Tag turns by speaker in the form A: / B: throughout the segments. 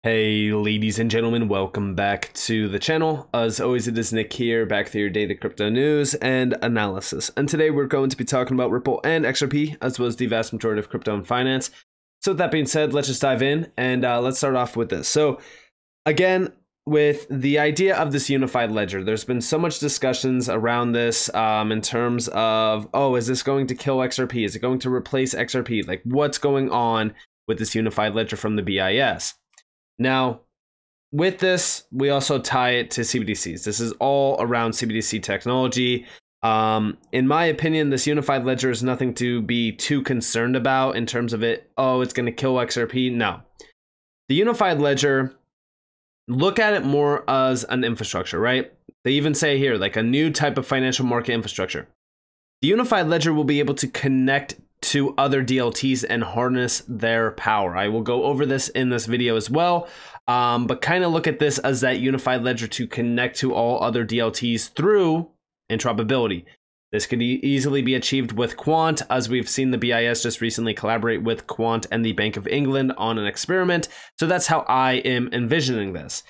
A: Hey ladies and gentlemen, welcome back to the channel. As always, it is Nick here, back for your daily crypto news and analysis. And today we're going to be talking about Ripple and XRP, as well as the vast majority of crypto and finance. So with that being said, let's just dive in and let's start off with this. So again, with the idea of this unified ledger, there's been so much discussions around this in terms of, oh, is this going to kill XRP? Is it going to replace XRP? Like, what's going on with this unified ledger from the BIS? Now, with this, we also tie it to CBDCs. This is all around CBDC technology. In my opinion, this unified ledger is nothing to be too concerned about in terms of it, oh, it's going to kill XRP. No. The unified ledger, look at it more as an infrastructure, right? They even say here, like a new type of financial market infrastructure. The unified ledger will be able to connect to other DLTs and harness their power. I will go over this in this video as well, but kind of look at this as that unified ledger to connect to all other DLTs through interoperability. This could easily be achieved with Quant, as we've seen the BIS just recently collaborate with Quant and the Bank of England on an experiment. So that's how I am envisioning this.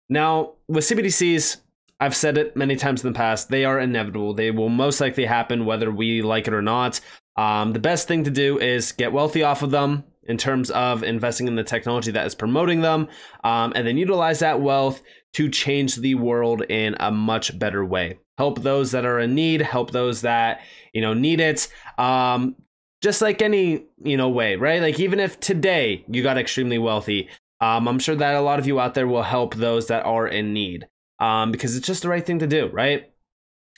A: Now, with CBDCs, I've said it many times in the past, they are inevitable. They will most likely happen whether we like it or not. The best thing to do is get wealthy off of them in terms of investing in the technology that is promoting them, and then utilize that wealth to change the world in a much better way. Help those that are in need, help those that, need it. Just like any, way, right? Like even if today you got extremely wealthy, I'm sure that a lot of you out there will help those that are in need, because it's just the right thing to do, right?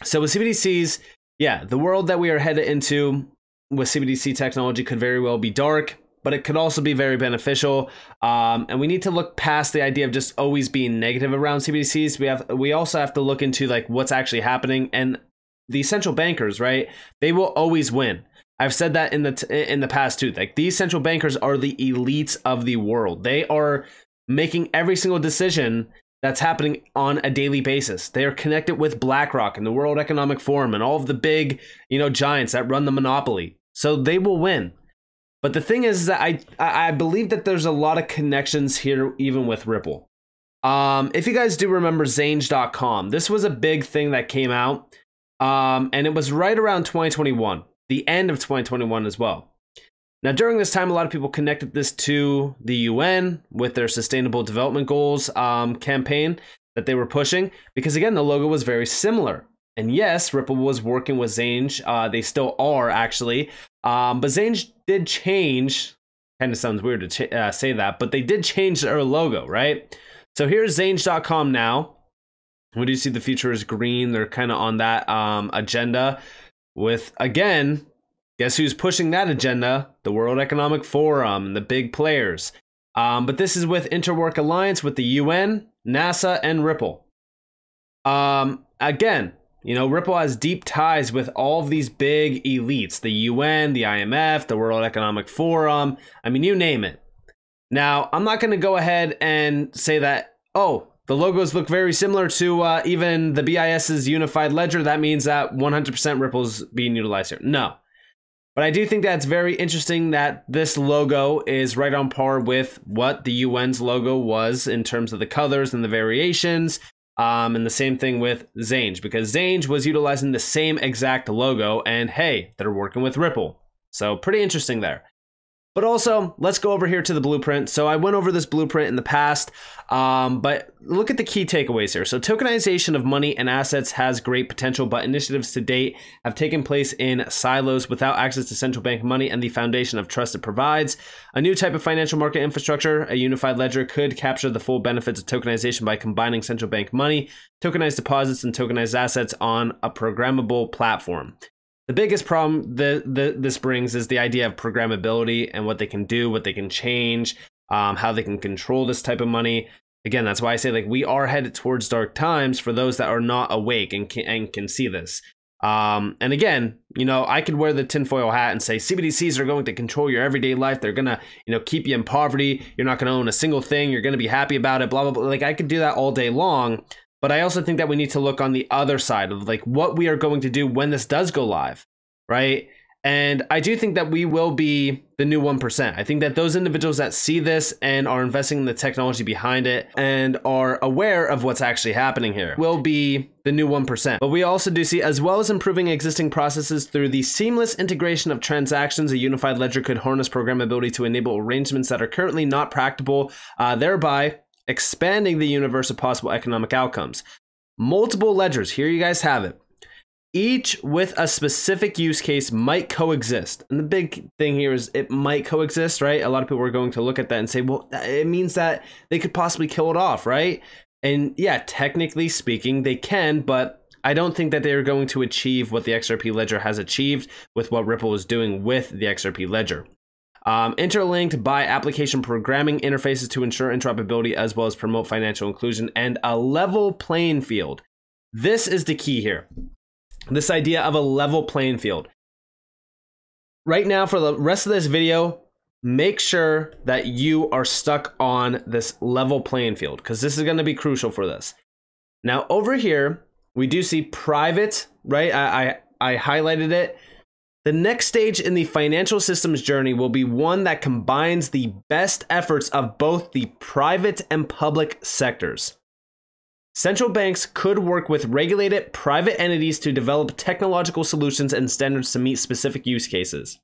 A: So with CBDCs, yeah, the world that we are headed into with CBDC technology could very well be dark, but it could also be very beneficial. And we need to look past the idea of just always being negative around CBDCs. We also have to look into like what's actually happening, and the central bankers, right? They will always win. I've said that in the past too. Like these central bankers are the elites of the world. They are making every single decision that's happening on a daily basis. They are connected with BlackRock and the World Economic Forum and all of the big, giants that run the monopoly. So they will win. But the thing is that I believe that there's a lot of connections here, even with Ripple. If you guys do remember Zange.com, this was a big thing that came out, and it was right around 2021, the end of 2021 as well. Now, during this time, a lot of people connected this to the UN with their Sustainable Development Goals campaign that they were pushing, because again, the logo was very similar. And yes, Ripple was working with Zange. They still are, actually. But Zange did change. Kind of sounds weird to say that, but they did change their logo, right? So here's Zange.com now. What do you see? The future is green. They're kind of on that agenda with, again, guess who's pushing that agenda? The World Economic Forum and the big players. But this is with Interwork Alliance with the UN, NASA, and Ripple. Again, Ripple has deep ties with all of these big elites, the UN, the IMF, the World Economic Forum. I mean, you name it. Now, I'm not going to go ahead and say that, oh, the logos look very similar to even the BIS's unified ledger. That means that 100% Ripple's being utilized here. No. But I do think that it's very interesting that this logo is right on par with what the UN's logo was in terms of the colors and the variations. And the same thing with Zange, because Zange was utilizing the same exact logo, and hey, they're working with Ripple. So pretty interesting there. But also, let's go over here to the blueprint. So I went over this blueprint in the past, but look at the key takeaways here. So tokenization of money and assets has great potential, but initiatives to date have taken place in silos without access to central bank money and the foundation of trust it provides. A new type of financial market infrastructure, a unified ledger, could capture the full benefits of tokenization by combining central bank money, tokenized deposits, and tokenized assets on a programmable platform. The biggest problem this brings is the idea of programmability and what they can do, what they can change, how they can control this type of money. Again, that's why I say like we are headed towards dark times for those that are not awake and can see this. And again, I could wear the tinfoil hat and say CBDCs are going to control your everyday life. They're gonna, keep you in poverty. You're not gonna own a single thing. You're gonna be happy about it. Blah blah blah. Like I could do that all day long. But I also think that we need to look on the other side of like what we are going to do when this does go live, right? And I do think that we will be the new 1%. I think that those individuals that see this and are investing in the technology behind it and are aware of what's actually happening here will be the new 1%. But we also do see, as well as improving existing processes through the seamless integration of transactions, a unified ledger could harness programmability to enable arrangements that are currently not practicable, thereby expanding the universe of possible economic outcomes. Multiple ledgers, here you guys have it. Each with a specific use case might coexist. And the big thing here is it might coexist, right? A lot of people are going to look at that and say, well, it means that they could possibly kill it off, right? And yeah, technically speaking, they can, but I don't think that they're going to achieve what the XRP ledger has achieved with what Ripple is doing with the XRP ledger. Interlinked by application programming interfaces to ensure interoperability as well as promote financial inclusion and a level playing field. This is the key here. This idea of a level playing field. Right now, for the rest of this video, make sure that you are stuck on this level playing field because this is going to be crucial for this. Now, over here, we do see private, right? I highlighted it. The next stage in the financial systems journey will be one that combines the best efforts of both the private and public sectors. Central banks could work with regulated private entities to develop technological solutions and standards to meet specific use cases.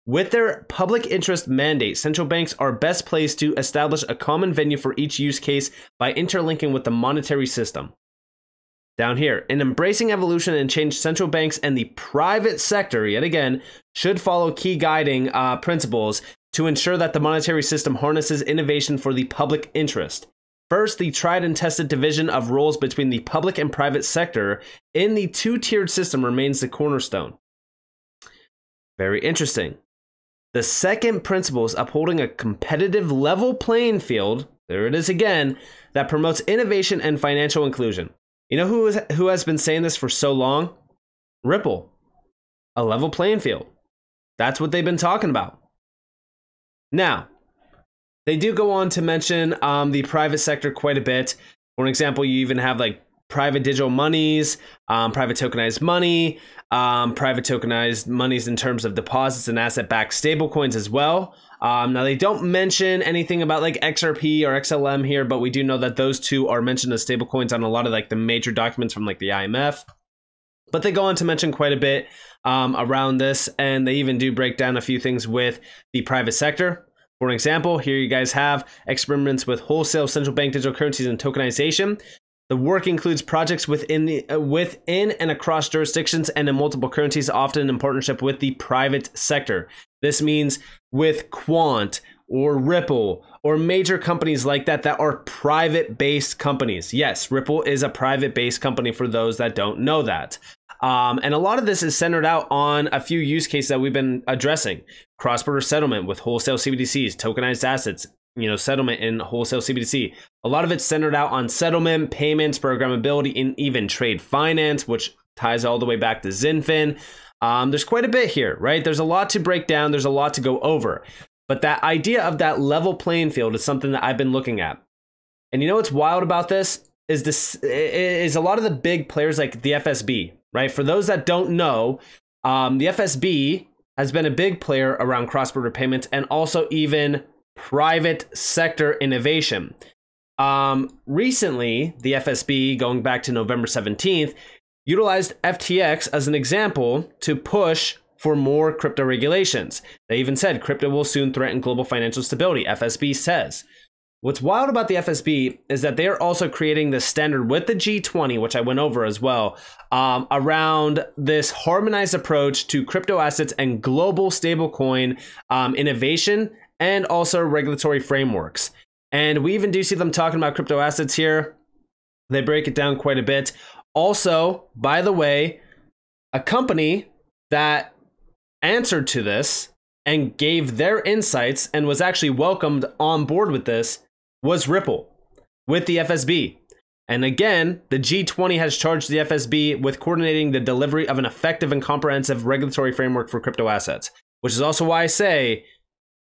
A: With their public interest mandate, central banks are best placed to establish a common venue for each use case by interlinking with the monetary system. Down here, in embracing evolution and change, central banks and the private sector, yet again, should follow key guiding principles to ensure that the monetary system harnesses innovation for the public interest. First, the tried and tested division of roles between the public and private sector in the two-tiered system remains the cornerstone. Very interesting. The second principle is upholding a competitive level playing field, there it is again, that promotes innovation and financial inclusion. You know who has been saying this for so long? Ripple. A level playing field. That's what they've been talking about. Now, they do go on to mention the private sector quite a bit. For example, you even have like private digital monies, private tokenized money, private tokenized monies in terms of deposits and asset-backed stablecoins as well. Now, they don't mention anything about like XRP or XLM here, but we do know that those two are mentioned as stablecoins on a lot of like the major documents from like the IMF. But they go on to mention quite a bit around this, and they even do break down a few things with the private sector. For example, here you guys have experiments with wholesale central bank digital currencies and tokenization. The work includes projects within and across jurisdictions and in multiple currencies, often in partnership with the private sector. This means with Quant or Ripple or major companies like that that are private-based companies. Yes, Ripple is a private-based company for those that don't know that. And a lot of this is centered out on a few use cases that we've been addressing. Cross-border settlement with wholesale CBDCs, tokenized assets, settlement in wholesale CBDC. A lot of it's centered out on settlement, payments, programmability, and even trade finance, which ties all the way back to XinFin. There's quite a bit here, right? There's a lot to break down. There's a lot to go over. But that idea of that level playing field is something that I've been looking at. And you know what's wild about this? Is a lot of the big players like the FSB, right? For those that don't know, the FSB has been a big player around cross-border payments and also even private sector innovation. Recently, the FSB, going back to November 17th, utilized FTX as an example to push for more crypto regulations. They even said crypto will soon threaten global financial stability, FSB says. What's wild about the FSB is that they're also creating this standard with the G20, which I went over as well, around this harmonized approach to crypto assets and global stablecoin innovation and also regulatory frameworks. And we even do see them talking about crypto assets here. They break it down quite a bit. Also, by the way, a company that answered to this and gave their insights and was actually welcomed on board with this was Ripple with the FSB. And again, the G20 has charged the FSB with coordinating the delivery of an effective and comprehensive regulatory framework for crypto assets, which is also why I say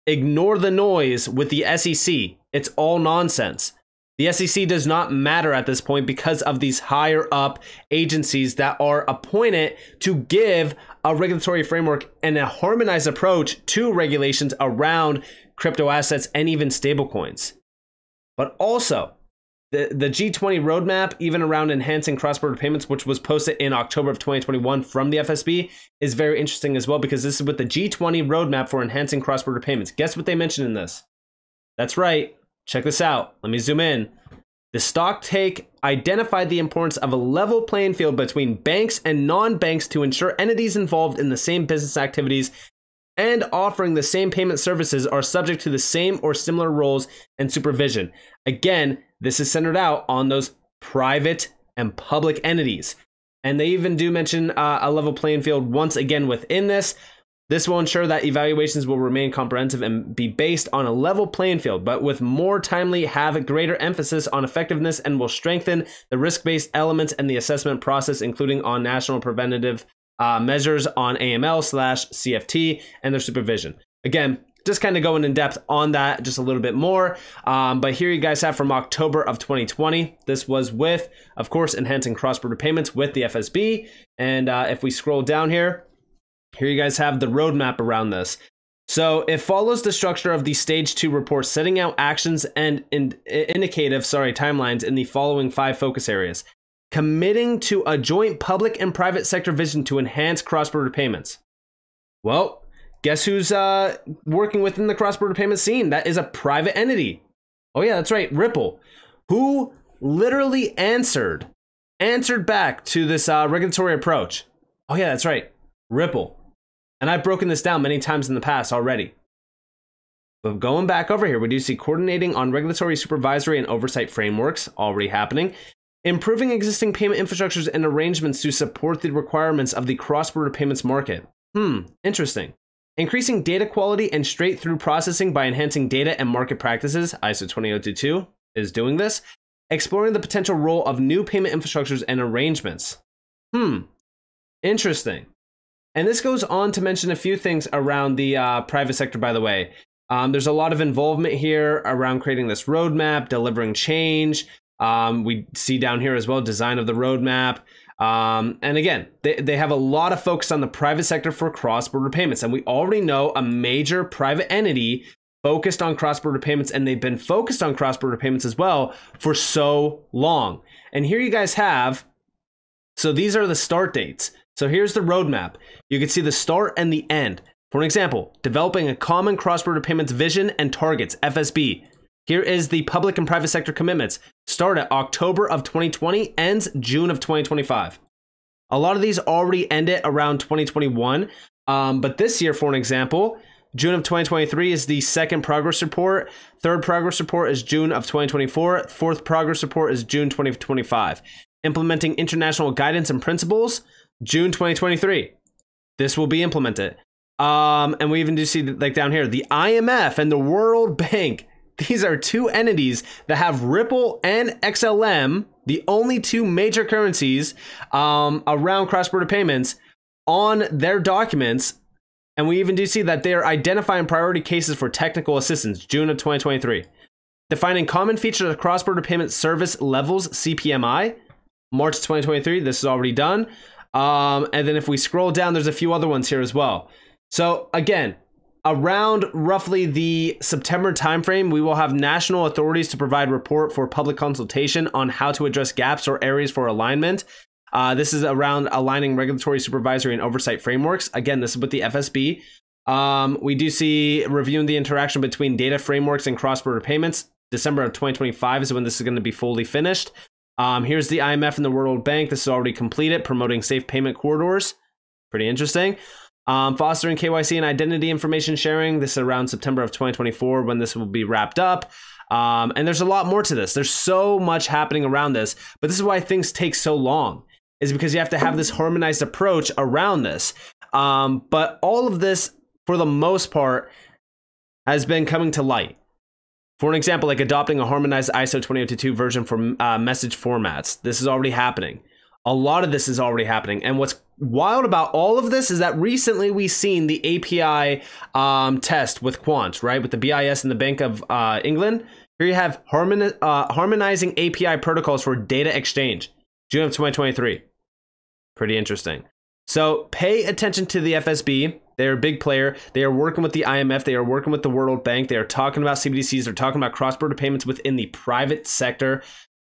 A: ignore the noise with the SEC. It's all nonsense. The SEC does not matter at this point because of these higher up agencies that are appointed to give a regulatory framework and a harmonized approach to regulations around crypto assets and even stablecoins. But also, the G20 roadmap, even around enhancing cross-border payments, which was posted in October of 2021 from the FSB, is very interesting as well, because this is with the G20 roadmap for enhancing cross-border payments. Guess what they mentioned in this? That's right. Check this out. Let me zoom in. The stock take identified the importance of a level playing field between banks and non-banks to ensure entities involved in the same business activities and offering the same payment services are subject to the same or similar rules and supervision. Again, this is centered out on those private and public entities. And they even do mention a level playing field once again within this. This will ensure that evaluations will remain comprehensive and be based on a level playing field, but with more timely, have a greater emphasis on effectiveness, and will strengthen the risk-based elements and the assessment process, including on national preventative measures on AML/CFT and their supervision. Again, just kind of going in depth on that just a little bit more. But here you guys have from October of 2020. This was with, of course, enhancing cross-border payments with the FSB. And if we scroll down here you guys have the roadmap around this. So it follows the structure of the Stage 2 report, setting out actions and indicative timelines in the following 5 focus areas. Committing to a joint public and private sector vision to enhance cross-border payments. Well, guess who's working within the cross-border payment scene? That is a private entity. Oh yeah, that's right, Ripple, who literally answered back to this regulatory approach. Oh yeah, that's right, Ripple. And I've broken this down many times in the past already. But going back over here, we do see coordinating on regulatory, supervisory, and oversight frameworks already happening. Improving existing payment infrastructures and arrangements to support the requirements of the cross-border payments market. Interesting. Increasing data quality and straight-through processing by enhancing data and market practices. ISO 20022 is doing this. Exploring the potential role of new payment infrastructures and arrangements. Interesting. And this goes on to mention a few things around the private sector, by the way. There's a lot of involvement here around creating this roadmap, delivering change. We see down here as well, design of the roadmap. And again, they have a lot of focus on the private sector for cross-border payments. And we already know a major private entity focused on cross-border payments, and they've been focused on cross-border payments as well for so long. And here you guys have, so these are the start dates. So here's the roadmap. You can see the start and the end. For an example, developing a common cross-border payments vision and targets, FSB. Here is the public and private sector commitments. Start at October of 2020, ends June of 2025. A lot of these already ended around 2021. But this year, for an example, June of 2023 is the second progress report. Third progress report is June of 2024. Fourth progress report is June 2025. Implementing international guidance and principles, June 2023. This will be implemented. And we even do see, like down here, the IMF and the World Bank. These are two entities that have Ripple and XLM, the only two major currencies around cross-border payments, on their documents. And we even do see that they are identifying priority cases for technical assistance, June of 2023. Defining common features of cross-border payment service levels, CPMI, March 2023. This is already done. And then if we scroll down, there's a few other ones here as well. So again, around roughly the September timeframe, we will have national authorities to provide report for public consultation on how to address gaps or areas for alignment. This is around aligning regulatory, supervisory, and oversight frameworks. Again, this is with the FSB. We do see reviewing the interaction between data frameworks and cross-border payments. December of 2025 is when this is going to be fully finished. Here's the IMF and the World Bank. This is already completed, promoting safe payment corridors. Pretty interesting. Fostering KYC and identity information sharing. This is around September of 2024 when this will be wrapped up. And there's a lot more to this. There's so much happening around this, but this is why things take so long, is because you have to have this harmonized approach around this. But all of this, for the most part, has been coming to light. For an example, like adopting a harmonized ISO 20022 version for message formats. This is already happening. A lot of this is already happening. And what's wild about all of this is that recently we've seen the API test with Quant, right? With the BIS and the Bank of England. Here you have harmonizing API protocols for data exchange, June of 2023. Pretty interesting. So pay attention to the FSB. They're a big player. They are working with the IMF. They are working with the World Bank. They are talking about CBDCs. They're talking about cross-border payments within the private sector.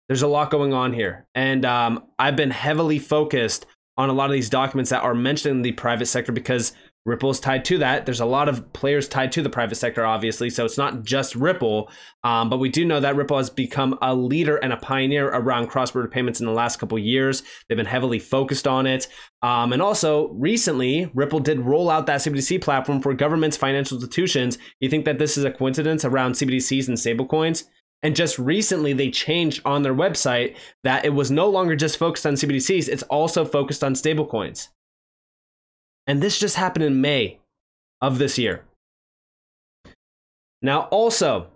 A: There's a lot going on here. And I've been heavily focused on a lot of these documents that are mentioning the private sector because Ripple is tied to that. There's a lot of players tied to the private sector, obviously. So it's not just Ripple, but we do know that Ripple has become a leader and a pioneer around cross-border payments in the last couple of years. They've been heavily focused on it. And also recently, Ripple did roll out that CBDC platform for governments, financial institutions. You think that this is a coincidence around CBDCs and stablecoins? And just recently, they changed on their website that it was no longer just focused on CBDCs. It's also focused on stablecoins. And this just happened in May of this year. Now, also,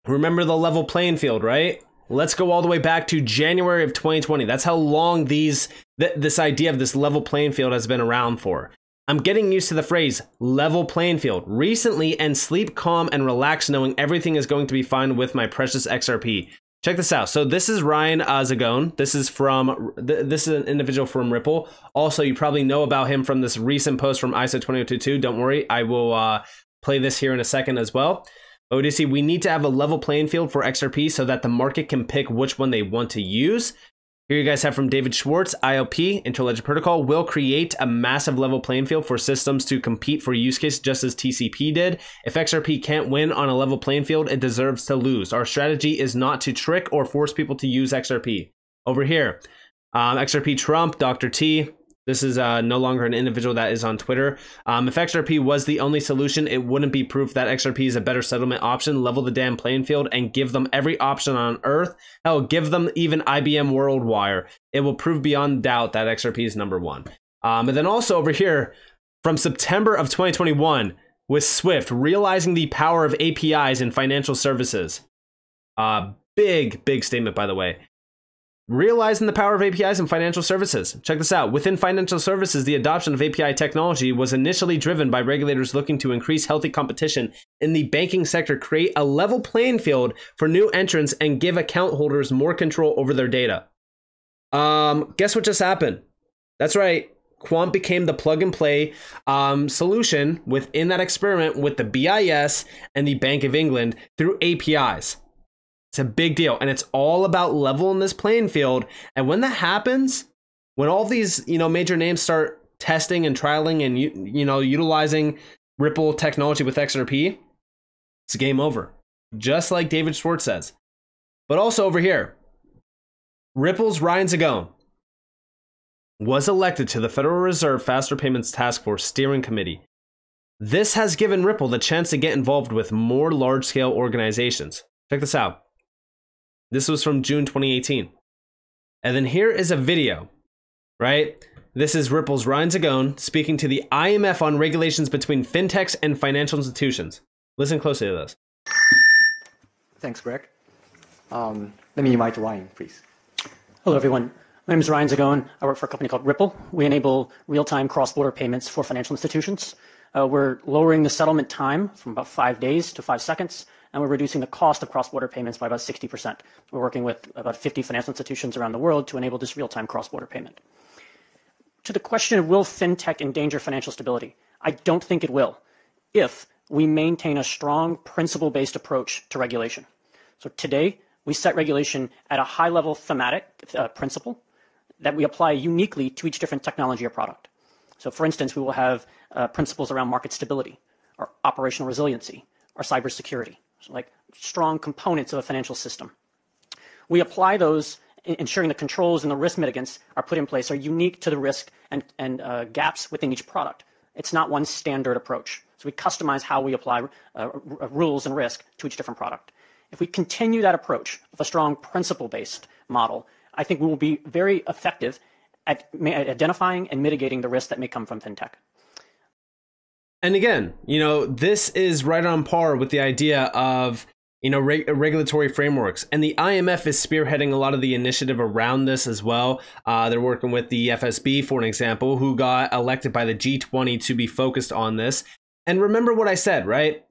A: remember the level playing field, right? Let's go all the way back to January of 2020. That's how long this idea of this level playing field has been around for. I'm getting used to the phrase level playing field recently and sleep calm and relax knowing everything is going to be fine with my precious XRP. Check this out. So this is Ryan Zagone. This is an individual from Ripple. Also, you probably know about him from this recent post from ISO 2022. Don't worry, I will play this here in a second as well. But we see we need to have a level playing field for XRP so that the market can pick which one they want to use. Here you guys have from David Schwartz, ILP, Interledger Protocol, will create a massive level playing field for systems to compete for use case just as TCP did. If XRP can't win on a level playing field, it deserves to lose. Our strategy is not to trick or force people to use XRP. Over here, XRP Trump, Dr. T. This is no longer an individual that is on Twitter. If XRP was the only solution, it wouldn't be proof that XRP is a better settlement option. Level the damn playing field and give them every option on Earth. Hell, give them even IBM WorldWire. It will prove beyond doubt that XRP is number one. And then also over here, from September of 2021, with Swift, realizing the power of APIs in financial services. Big statement, by the way. Realizing the power of APIs in financial services. Check this out. Within financial services, the adoption of API technology was initially driven by regulators looking to increase healthy competition in the banking sector, create a level playing field for new entrants, and give account holders more control over their data. Guess what just happened? That's right. Quant became the plug and play solution within that experiment with the BIS and the Bank of England through APIs. It's a big deal, and it's all about leveling this playing field. And when that happens, when all these major names start testing and trialing and utilizing Ripple technology with XRP, it's game over, just like David Schwartz says. But also over here, Ripple's Ryan Zagone was elected to the Federal Reserve Faster Payments Task Force Steering Committee. This has given Ripple the chance to get involved with more large-scale organizations. Check this out. This was from June 2018. And then here is a video, right? This is Ripple's Ryan Zagone speaking to the IMF on regulations between fintechs and financial institutions. Listen closely to this.
B: Thanks, Greg. Let me invite Ryan, please.
C: Hello, everyone. My name is Ryan Zagone. I work for a company called Ripple. We enable real-time cross-border payments for financial institutions. We're lowering the settlement time from about 5 days to 5 seconds, and we're reducing the cost of cross-border payments by about 60%. We're working with about 50 financial institutions around the world to enable this real-time cross-border payment. To the question of will fintech endanger financial stability, I don't think it will if we maintain a strong principle-based approach to regulation. So today, we set regulation at a high-level thematic principle that we apply uniquely to each different technology or product. So for instance, we will have principles around market stability, or operational resiliency, or cybersecurity. So like strong components of a financial system. We apply those, ensuring the controls and the risk mitigants are put in place are unique to the risk and gaps within each product. It's not one standard approach. So we customize how we apply rules and risk to each different product. If we continue that approach of a strong principle-based model, I think we will be very effective at identifying and mitigating the risks that may come from fintech.
A: And again, this is right on par with the idea of, regulatory frameworks. And the IMF is spearheading a lot of the initiative around this as well. They're working with the FSB, for an example, who got elected by the G20 to be focused on this. And remember what I said, right?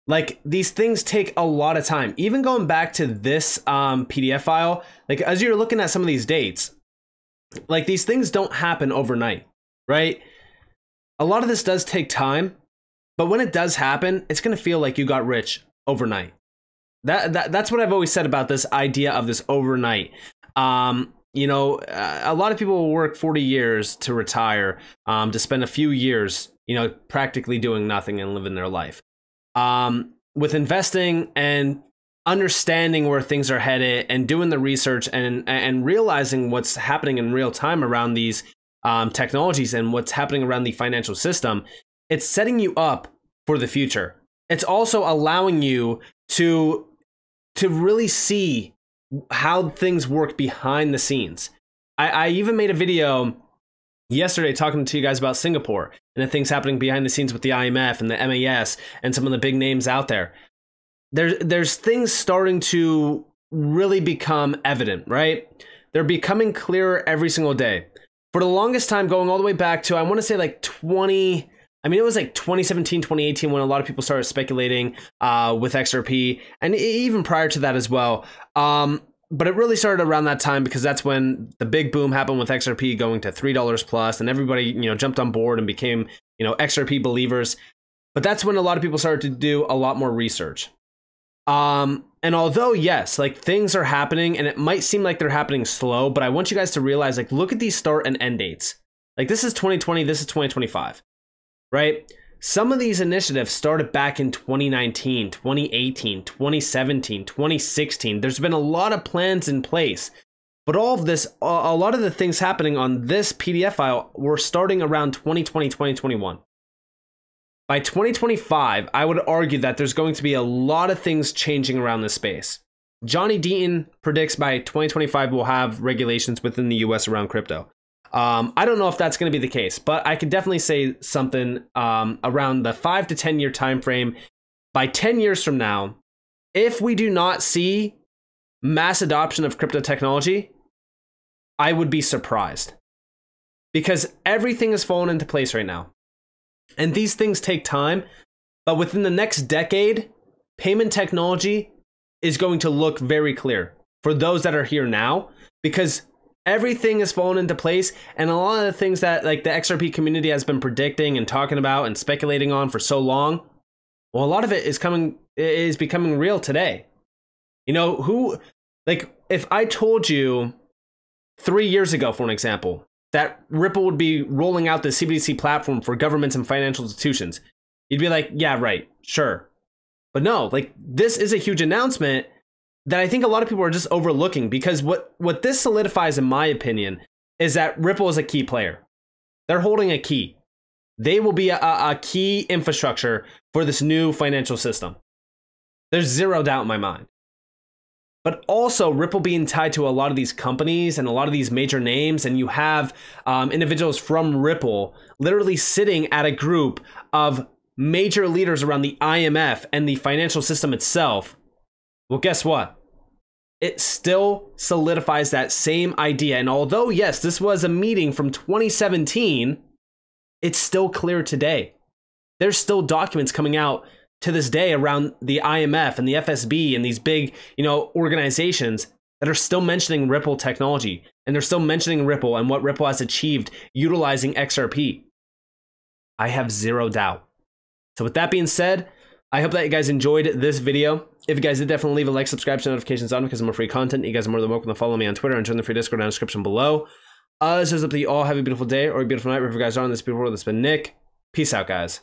A: Like, these things take a lot of time. Even going back to this PDF file, like, as you're looking at some of these dates, like, these things don't happen overnight. right? A lot of this does take time, but when it does happen, it's going to feel like you got rich overnight. That's what I've always said about this idea of this overnight. You know, a lot of people will work 40 years to retire, to spend a few years, you know, practically doing nothing and living their life. With investing and understanding where things are headed and doing the research and realizing what's happening in real time around these technologies and what's happening around the financial system, it's setting you up for the future. It's also allowing you to really see how things work behind the scenes. I even made a video yesterday talking to you guys about Singapore and the things happening behind the scenes with the IMF and the MAS and some of the big names out there. There's things starting to really become evident, right? They're becoming clearer every single day. For the longest time, going all the way back to, I want to say like it was like 2017, 2018 when a lot of people started speculating with XRP, and even prior to that as well. But it really started around that time because that's when the big boom happened with XRP going to $3 plus, and everybody, you know, jumped on board and became, you know, XRP believers. But that's when a lot of people started to do a lot more research. And although, yes, like things are happening and it might seem like they're happening slow, but I want you guys to realize, like, look at these start and end dates. Like, this is 2020, this is 2025, right? Some of these initiatives started back in 2019, 2018, 2017, 2016. There's been a lot of plans in place, but all of this, a lot of the things happening on this PDF file were starting around 2020, 2021. By 2025, I would argue that there's going to be a lot of things changing around this space. Johnny Deaton predicts by 2025 we'll have regulations within the US around crypto. I don't know if that's going to be the case, but I could definitely say something around the 5 to 10 year time frame. By 10 years from now, if we do not see mass adoption of crypto technology, I would be surprised, because everything has fallen into place right now. And these things take time, but within the next decade, payment technology is going to look very clear for those that are here now, because everything has fallen into place. And a lot of the things that like the XRP community has been predicting and talking about and speculating on for so long, well, a lot of it is becoming real today. You know, if I told you 3 years ago, for an example, that Ripple would be rolling out the CBDC platform for governments and financial institutions, you'd be like, yeah, right, sure. But no, like, this is a huge announcement that I think a lot of people are just overlooking, because what this solidifies, in my opinion, is that Ripple is a key player. They're holding a key. They will be a key infrastructure for this new financial system. There's zero doubt in my mind. But also Ripple being tied to a lot of these companies and a lot of these major names, and you have individuals from Ripple literally sitting at a group of major leaders around the IMF and the financial system itself. Well, guess what? It still solidifies that same idea. And although, yes, this was a meeting from 2017, it's still clear today. There's still documents coming out to this day around the IMF and the FSB and these big, you know, organizations that are still mentioning Ripple technology, and they're still mentioning Ripple and what Ripple has achieved utilizing XRP. I have zero doubt. So with that being said, I hope that you guys enjoyed this video. If you guys did, definitely leave a like, subscribe, turn notifications on, because I'm more free content. You guys are more than welcome to follow me on Twitter and join the free Discord down in the description below. This is up to you all. Have a beautiful day or a beautiful night wherever you guys are in this beautiful world. This has been Nick. Peace out, guys.